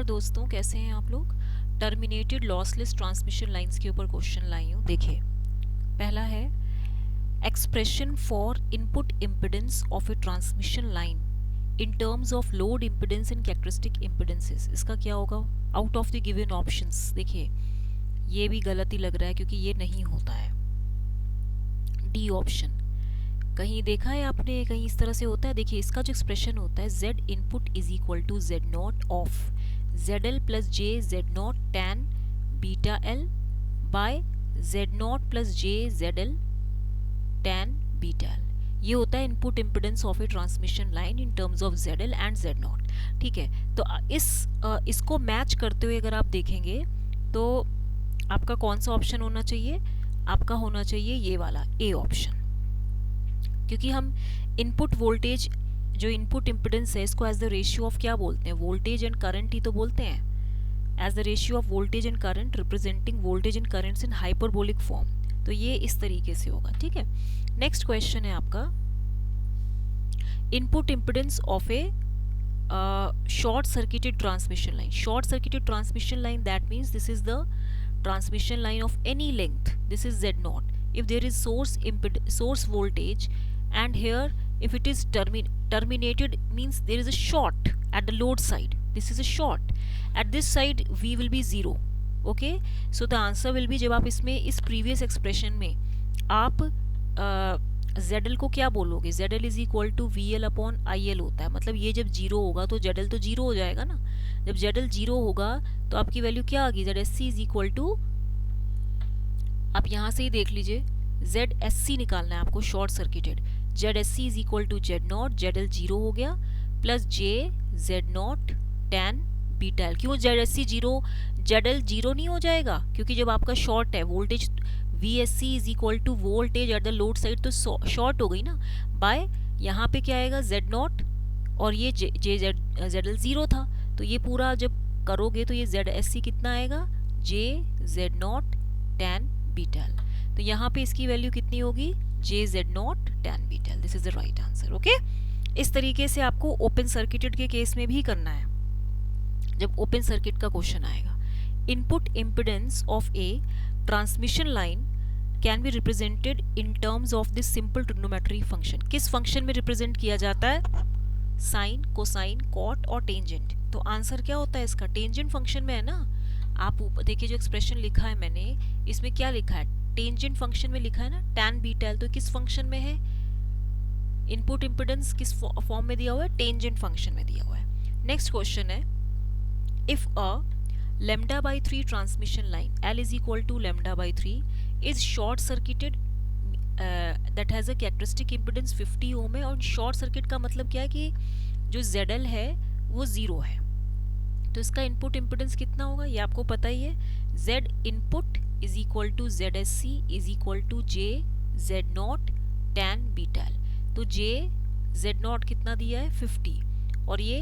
दोस्तों, कैसे हैं आप लोग। टर्मिनेटेड लॉसलेस ट्रांसमिशन लाइंस के ऊपर क्वेश्चन लाई हूँ। देखिए, पहला है expression for input impedance of a transmission line in terms of load impedance and characteristic impedances. इसका क्या होगा out of the given options. देखिए, ये भी गलत ही लग रहा है क्योंकि ये नहीं होता है। डी ऑप्शन कहीं देखा है आपने, कहीं इस तरह से होता है। देखिए, इसका जो एक्सप्रेशन होता है z input is equal to z not of zl plus J z not tan beta l by z not plus J zl tan beta l। ये होता है input impedance of a transmission line in terms of zl and z not. ठीक है, तो इसको match करते हुए अगर आप देखेंगे तो आपका कौन सा ऑप्शन होना चाहिए? आपका होना चाहिए ये वाला ए ऑप्शन, क्योंकि हम इनपुट वोल्टेज जो इनपुट इम्पिडेंस है इसको एज द रेशियो ऑफ क्या बोलते हैं? वोल्टेज एंड करंट ही तो बोलते हैं। As the ratio of voltage and current representing voltage and currents in hyperbolic form. तो ये इस तरीके से होगा। ठीक है, नेक्स्ट क्वेश्चन है आपका input impedance of A short circuited transmission line. Short circuited transmission line, that means this is the transmission line of any length. This is Z naught. If there is source voltage, and here if it is terminated means there is a short at the load side. This is a short. At this side V will be 0. Okay, so the answer will be, जब आप इसमें इस previous expression में आप ZL को क्या बोलोगे? ZL is equal to VL upon IL होता है। मतलब ये जब जीरो होगा तो ZL तो जीरो हो जाएगा ना। जब ZL जीरो होगा तो आपकी वैल्यू क्या आ गई? ZSC इज इक्वल टू, आप यहाँ से ही देख लीजिए, ZSC निकालना है आपको short circuited. ZSC is equal to Z not, ZL zero हो गया, plus J Z not tan beta L। क्यों ZSC जीरो, ZL जीरो नहीं हो जाएगा? क्योंकि जब आपका शॉर्ट है, voltage VSC is equal to voltage at the load side, तो शॉर्ट हो गई ना, बाय यहाँ पे क्या आएगा? Z नॉट, और ये ZL जीरो था, तो ये पूरा जब करोगे तो ये ZSC कितना आएगा? J Z not tan beta L। तो यहाँ पे इसकी वैल्यू कितनी होगी? J Z not tan beta L। This is the right answer. Okay, इस तरीके से आपको ओपन सर्किटेड के केस में भी करना है जब ओपन सर्किट का क्वेश्चन आएगा। Input impedance of a transmission line can be represented in terms of this simple trigonometry function. किस फंक्शन में रिप्रेजेंट किया जाता है? साइन, कोसाइन, कॉट और टेंजेंट। तो आंसर क्या होता है इसका? टेंजेंट फंक्शन में है ना। आप ऊपर देखिए, जो एक्सप्रेशन लिखा है मैंने, इसमें क्या लिखा है? टेंजेंट फंक्शन में लिखा है ना, tan बीटा L। तो किस फंक्शन में है? इनपुट इम्पिडेंस किस फॉर्म में दिया हुआ है? टेंजेंट फंक्शन में दिया हुआ है। नेक्स्ट क्वेश्चन है, if a lambda by 3 transmission line L is equal to lambda by 3 is short circuited that has a characteristic impedance 50 ohm है। और शॉर्ट सर्किट का मतलब क्या है कि जो ZL है वो जीरो है, तो इसका इनपुट इम्पिडेंस कितना होगा? ये आपको पता ही है। Z input is equal to ZSC is equal to J Z not tan beta L। तो J Z नॉट कितना दिया है? 50, और ये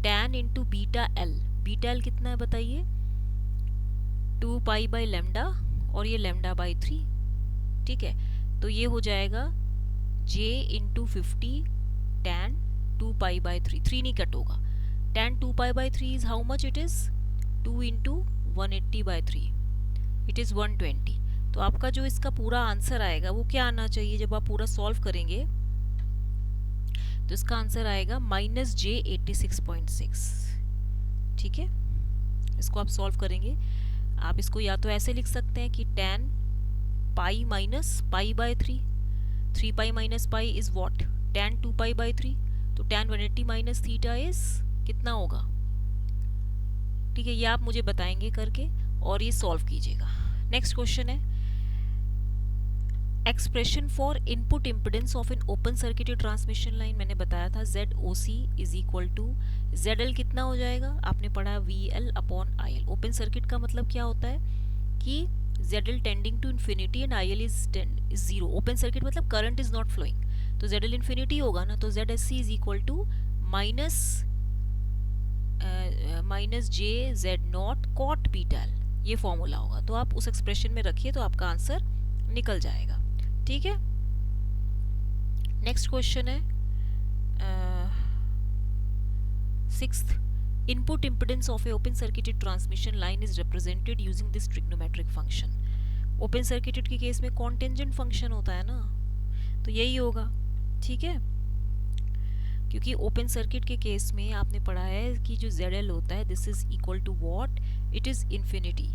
tan into beta L। Beta L कितना है बताइए? 2 पाई बाई लेमडा, और ये लेमडा बाई 3। ठीक है, तो ये हो जाएगा J into 50 tan 2 pi by 3। 3 नहीं कट होगा। tan 2 pi by 3 is how much? It is 2 into 180 by 3, it is 120। तो आपका जो इसका पूरा आंसर आएगा वो क्या आना चाहिए? जब आप पूरा सॉल्व करेंगे तो इसका आंसर आएगा -J 86.6। ठीक है, इसको आप सॉल्व करेंगे। आप इसको या तो ऐसे लिख सकते हैं कि tan pi minus pi by 3, 3 pi minus pi is what? tan 2 pi by 3। तो tan 180 माइनस थीटा इज कितना होगा? ठीक है, ये आप मुझे बताएंगे करके और ये सॉल्व कीजिएगा। नेक्स्ट क्वेश्चन है, expression for input impedance of an open circuited transmission line. मैंने बताया था ZOC is equal to ZL कितना हो जाएगा? आपने पढ़ा VL upon IL। Open circuit का मतलब क्या होता है कि ZL tending to infinity and IL is zero. Open circuit मतलब करंट इज नॉट फ्लोइंग, तो ZL इन्फिनिटी होगा ना। तो ZSC is equal to minus J Z not caught beta L। ये फॉर्मूला होगा, तो आप उस एक्सप्रेशन में रखिए तो आपका आंसर निकल जाएगा। ठीक है, नेक्स्ट क्वेश्चन है 6th, Input impedance of a open circuited transmission line is represented using this trigonometric function. Open circuited के केस में कौन टेंजेंट फंक्शन होता है ना, तो यही होगा, ठीक है। क्योंकि ओपन सर्किट के केस में आपने पढ़ा है कि जो ZL होता है this is equal to what, it is infinity,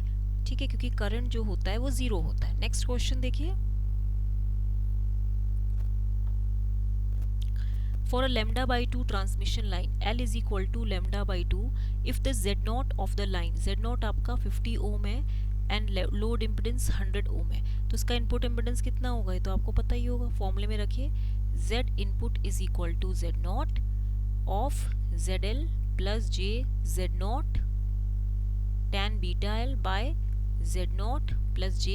ठीक है, क्योंकि करंट जो होता है वो जीरो होता है। नेक्स्ट क्वेश्चन देखिए, for a lambda by 2 transmission line L is equal to lambda by 2 if the Z0 of the line, Z0 आपका 50 ओम है एंड लोड इम्पिडेंस 100 ओम है, तो इसका इनपुट इम्पिडेंस कितना होगा ये तो आपको पता ही होगा, फॉर्मूले में रखिए Z input is equal to Z0 of ZL plus J Z0 tan beta L by Z0 plus J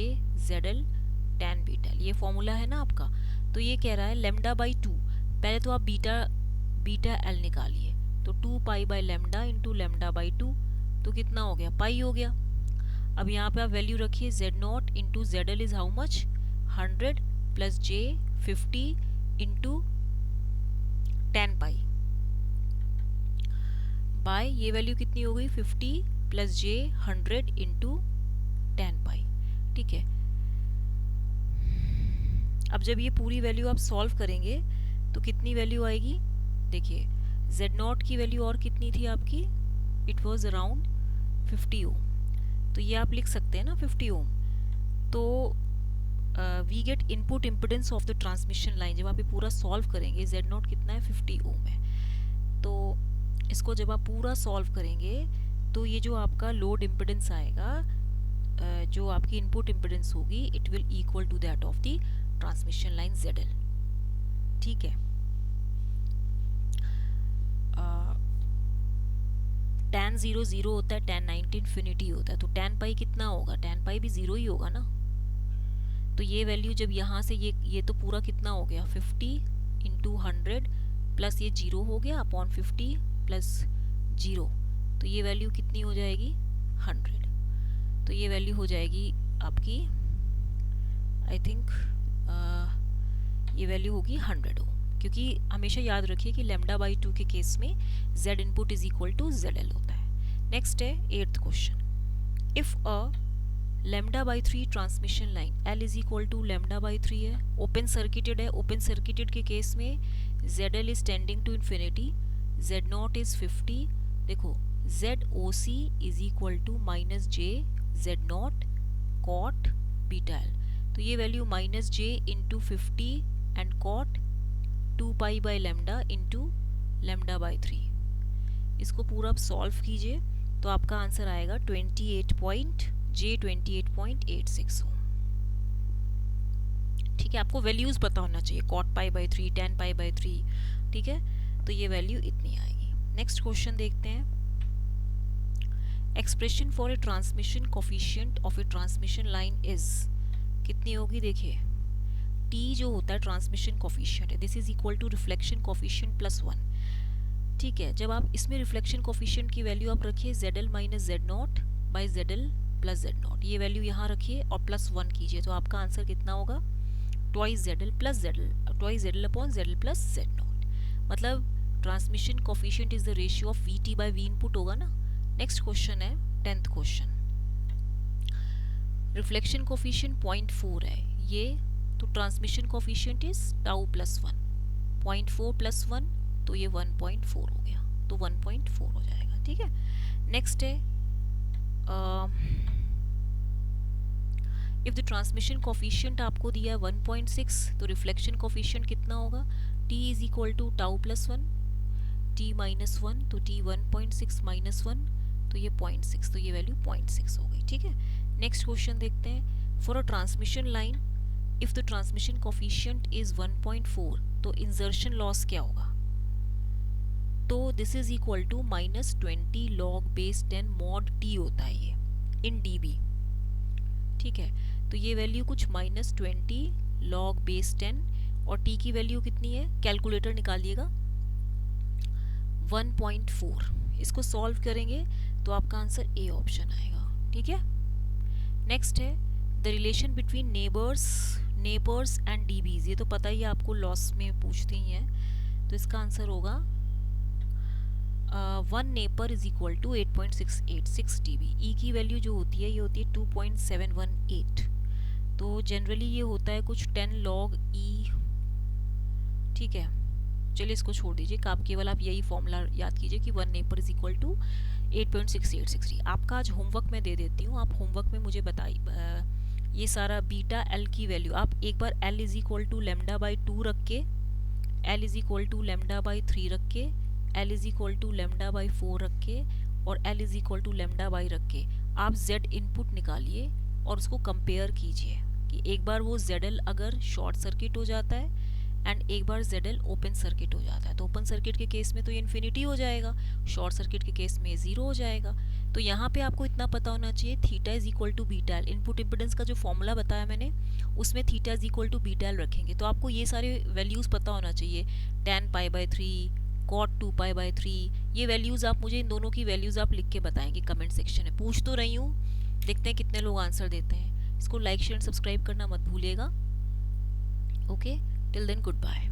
ZL tan beta L, ये फॉर्मूला है ना आपका। तो ये कह रहा है लेमडा बाई 2, पहले तो आप बीटा एल निकालिए, तो 2 pi by lambda into lambda by 2, तो कितना हो गया, पाई हो गया। अब यहाँ पे आप वैल्यू रखिए Z0 into ZL is how much 100 plus J 50 into 10 pi by ये वैल्यू कितनी हो गई 50 प्लस J 100 इंटू 10 पाई, ठीक है। अब जब ये पूरी वैल्यू आप सॉल्व करेंगे तो कितनी वैल्यू आएगी, देखिए Z0 की वैल्यू और कितनी थी आपकी, इट वाज अराउंड 50 ओम, तो ये आप लिख सकते हैं ना 50 ओम। तो we get input impedance of the transmission line, जब आप ये पूरा सॉल्व करेंगे Z0 कितना है 50 ओम है, तो इसको जब आप पूरा सॉल्व करेंगे तो ये जो आपका लोड इम्पिडेंस आएगा, जो आपकी इनपुट इम्पिडेंस होगी, it will equal to that of the transmission line ZL, ठीक है। tan 0 0 होता है, tan 90 इन्फिनिटी होता है, तो tan पाई कितना होगा, tan पाई भी जीरो ही होगा ना। तो ये वैल्यू जब यहाँ से ये तो पूरा कितना हो गया 50 इंटू 100 प्लस ये जीरो हो गया अपॉन 50 प्लस जीरो, तो ये वैल्यू कितनी हो जाएगी 100, तो ये वैल्यू हो जाएगी आपकी आई थिंक ये वैल्यू होगी 100 ओम, क्योंकि हमेशा याद रखिए कि लेमडा बाई 2 के केस में Z input is equal to ZL होता है। नेक्स्ट है 8th question, if a lambda by 3 transmission line L is equal to lambda by 3 है, ओपन सर्किटेड है, ओपन सर्किटेड के केस में ZL is tending to infinity, Z0 is 50, देखो ZOC is equal to minus J Z0 cot beta L, तो ये value minus J into 50 and cot 2 pi by lambda into lambda by 3, इसको पूरा आप solve कीजिए तो आपका आंसर आएगा 28.86 ओम, ठीक है। आपको वैल्यूज पता होना चाहिए, cot pi by 3 tan pi by 3, ठीक है, तो ये वैल्यू इतनी आएगी। नेक्स्ट क्वेश्चन देखते हैं, expression for a transmission coefficient of a transmission line is कितनी होगी, देखिए T जो होता है ट्रांसमिशन कोफिशिएंट है, this is equal to reflection coefficient plus 1, ठीक है। जब आप इसमें रिफ्लेक्शन कोफिशिएंट की वैल्यू आप रखिए ZL minus Z0 by ZL plus Z0, ये वैल्यू यहाँ रखिए और प्लस 1 कीजिए, तो आपका आंसर कितना होगा twice ZL plus ZL, twice ZL upon ZL plus Z0, मतलब transmission coefficient is the ratio of VT by V input होगा ना। नेक्स्ट क्वेश्चन है 10th क्वेश्चन, रिफ्लेक्शन कोफिशिएंट 0.4 है ये, तो transmission coefficient is tau plus 1, 0.4 plus 1 तो ये 1.4 हो गया, तो 1.4 हो जाएगा, ठीक है। नेक्स्ट है इफ द ट्रांसमिशन कोफिशिएंट आपको दिया है 1.6, तो रिफ्लेक्शन कोफिशिएंट कितना होगा, T is equal to tau plus 1 T minus 1, तो T 1.6 माइनस 1, तो ये 0.6, तो ये वैल्यू 0.6 हो गई, ठीक है। नेक्स्ट क्वेश्चन देखते हैं, for a transmission line if the transmission coefficient is 1.4, तो इंसर्शन लॉस क्या होगा, तो this is equal to minus 20 log base 10 mod T होता है ये इन dB, ठीक है। तो ये वैल्यू कुछ माइनस 20 लॉग बेस 10 और T की वैल्यू कितनी है, कैलकुलेटर निकालिएगा 1.4, इसको सॉल्व करेंगे तो आपका आंसर A ऑप्शन आएगा, ठीक है। नेक्स्ट है the relation between nepers and dBs, ये तो पता ही है आपको, लॉस में पूछते ही हैं, तो इसका आंसर होगा one neper is equal to 8.686 dB। E की वैल्यू जो होती है ये होती है 2.718। तो जनरली ये होता है कुछ 10 log ई। ठीक है, चलिए इसको छोड़ दीजिए, आप केवल आप यही फॉर्मूला याद कीजिए कि one neper is equal to 8.6863। आपका आज होमवर्क मैं दे देती हूँ, आप होमवर्क में मुझे बताइए ये सारा बीटा एल की वैल्यू आप एक बार L is equal to lambda by 2 रख के, L is equal to lambda by 3 रख के, L is equal to lambda by 4 रख के और L is equal to lambda by रख के आप जेड इनपुट निकालिए और उसको कंपेयर कीजिए कि एक बार वो जेड एल अगर शॉर्ट सर्किट हो जाता है एंड एक बार जेड एल ओपन सर्किट हो जाता है। तो ओपन सर्किट के केस में तो ये इन्फिनिटी हो जाएगा, शॉर्ट सर्किट के केस में 0 हो जाएगा। तो यहाँ पे आपको इतना पता होना चाहिए theta is equal to beta L. Input impedance का जो फॉर्मूला बताया मैंने उसमें theta is equal to beta L रखेंगे। तो आपको ये सारे वैल्यूज़ पता होना चाहिए, tan π/3, cot 2π/3। ये वैल्यूज़ आप मुझे इन दोनों की वैल्यूज़ आप लिख के बताएंगे कमेंट सेक्शन में। पूछ तो रही हूँ, देखते हैं कितने लोग आंसर देते हैं। इसको लाइक शेयर सब्सक्राइब करना मत भूलिएगा। Okay, till then good bye.